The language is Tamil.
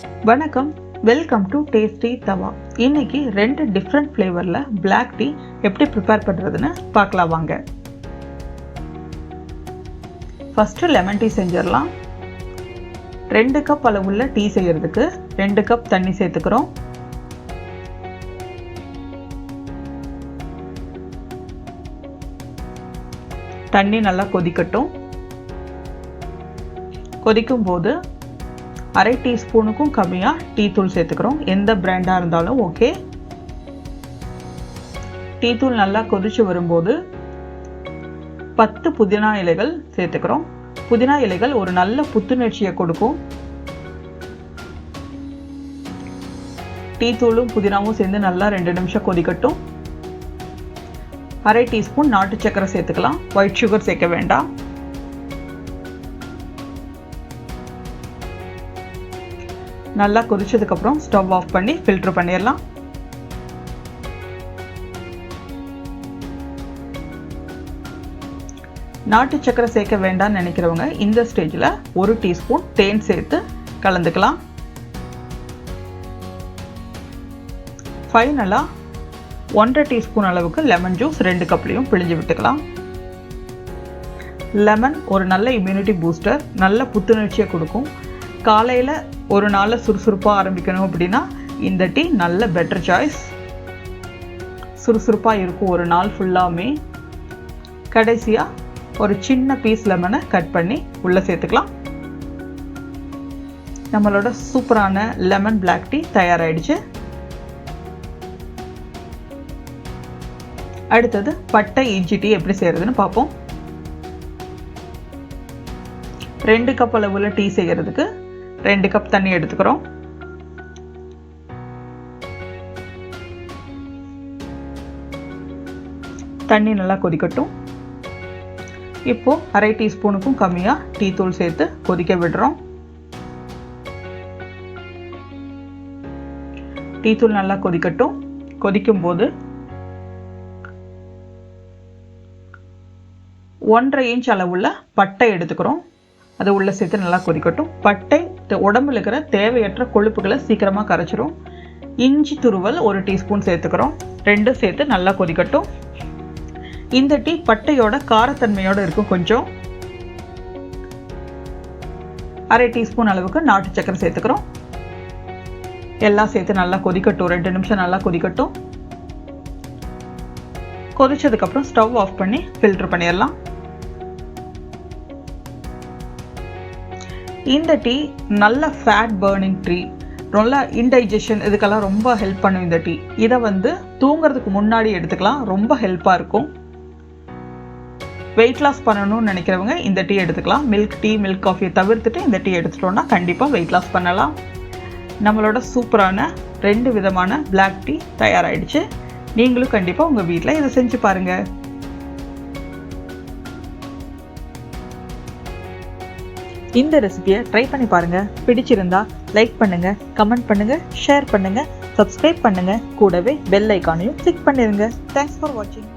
வணக்கம், வெல்கம் டு டேஸ்டி தவா. இன்னைக்கு 2 டிஃப்ரெண்ட் ஃப்ளேவரில் பிளாக் டீ எப்படி ப்ரிப்பேர் பண்ணுறதுன்னு பார்க்கலாம் வாங்க. ஃபஸ்ட்டு லெமன் டீ செஞ்சிடலாம். 2 கப் அளவுள்ள டீ செய்கிறதுக்கு 2 கப் தண்ணி சேர்த்துக்கிறோம். தண்ணி நல்லா கொதிக்கட்டும். கொதிக்கும் போது அரை டீஸ்பூனுக்கும் கம்மியாக டீ தூள் சேர்த்துக்கிறோம். எந்த பிராண்டாக இருந்தாலும் ஓகே. டீ தூள் நல்லா கொதிச்சு வரும்போது 10 புதினா இலைகள் சேர்த்துக்கிறோம். புதினா இலைகள் ஒரு நல்ல புத்துணர்ச்சியை கொடுக்கும். டீ தூளும் புதினாவும் சேர்ந்து நல்லா 2 நிமிஷம் கொதிக்கட்டும். அரை டீஸ்பூன் நாட்டு சக்கரை சேர்த்துக்கலாம். ஒயிட் சுகர் சேர்க்க வேண்டாம். நல்லா கொதிச்சதுக்கப்புறம் ஸ்டவ் ஆஃப் பண்ணி ஃபில்டர் பண்ணிடலாம். நாட்டு சக்கரை சேர்க்க வேண்டாம்னு நினைக்கிறவங்க இந்த ஸ்டேஜில் 1 டீஸ்பூன் தேன் சேர்த்து கலந்துக்கலாம். ஃபைனலாக 1.5 டீஸ்பூன் அளவுக்கு லெமன் ஜூஸ் 2 கப்லையும் பிழிஞ்சு விட்டுக்கலாம். லெமன் ஒரு நல்ல இம்யூனிட்டி பூஸ்டர், நல்ல புத்துணர்ச்சியை கொடுக்கும். காலையில் ஒரு நாளில் சுறுசுறுப்பாக ஆரம்பிக்கணும் அப்படின்னா இந்த டீ நல்ல பெட்டர் சாய்ஸ். சுறுசுறுப்பாக இருக்கும் ஒரு நாள் ஃபுல்லாமே. கடைசியாக ஒரு சின்ன பீஸ் லெமனை கட் பண்ணி உள்ளே சேர்த்துக்கலாம். நம்மளோட சூப்பரான லெமன் பிளாக் டீ தயாராகிடுச்சு. அடுத்தது பட்டை இஞ்சி டீ எப்படி செய்கிறதுன்னு பார்ப்போம். 2 கப் அளவுள்ள டீ செய்கிறதுக்கு 2 கப் தண்ணி எடுத்துக்கிறோம். தண்ணி நல்லா கொதிக்கட்டும். இப்போ அரை டீஸ்பூனுக்கும் கம்மியாக டீ தூள் சேர்த்து கொதிக்க விடுறோம். டீ தூள் நல்லா கொதிக்கட்டும். கொதிக்கும் போது 1.5 இன்ச் அளவுள்ள பட்டை எடுத்துக்கிறோம். அதை உள்ளே சேர்த்து நல்லா கொதிக்கட்டும். பட்டை உடம்புல இருக்கிற தேவையற்ற கொழுப்புகளை சீக்கிரமாக கரைச்சிரும். இஞ்சி துருவல் 1 டீஸ்பூன் சேர்த்துக்கிறோம். 2 சேர்த்து நல்லா கொதிக்கட்டும். இந்த டீ பட்டையோட காரத்தன்மையோடு இருக்கும். கொஞ்சம் அரை டீஸ்பூன் அளவுக்கு நாட்டு சக்கரை சேர்த்துக்கிறோம். எல்லாம் சேர்த்து நல்லா கொதிக்கட்டும். 2 நிமிஷம் நல்லா கொதிக்கட்டும். கொதிச்சதுக்கப்புறம் ஸ்டவ் ஆஃப் பண்ணி ஃபில்டர் பண்ணிடலாம். இந்த டீ நல்ல ஃபேட் பர்னிங் டீ, நல்ல இன்டைஜஷன் இதுக்கெல்லாம் ரொம்ப ஹெல்ப் பண்ணும் இந்த டீ. இதை தூங்குறதுக்கு முன்னாடி எடுத்துக்கலாம். ரொம்ப ஹெல்ப்பாக இருக்கும். வெயிட் லாஸ் பண்ணணும்னு நினைக்கிறவங்க இந்த டீ எடுத்துக்கலாம். மில்க் டீ, மில்க் காஃபியை தவிர்த்துட்டு இந்த டீ எடுத்துட்டோம்னா கண்டிப்பாக வெயிட் லாஸ் பண்ணலாம். நம்மளோட சூப்பரான 2 விதமான பிளாக் டீ தயாராகிடுச்சு. நீங்களும் கண்டிப்பாக உங்கள் வீட்டில் இதை செஞ்சு பாருங்கள். இந்த ரெசிபியை ட்ரை பண்ணி பாருங்கள். பிடிச்சிருந்தா லைக் பண்ணுங்கள், கமெண்ட் பண்ணுங்கள், ஷேர் பண்ணுங்கள், சப்ஸ்கிரைப் பண்ணுங்கள். கூடவே பெல் ஐக்கானையும் கிளிக் பண்ணிடுங்க. தேங்க்ஸ் ஃபார் வாட்சிங்.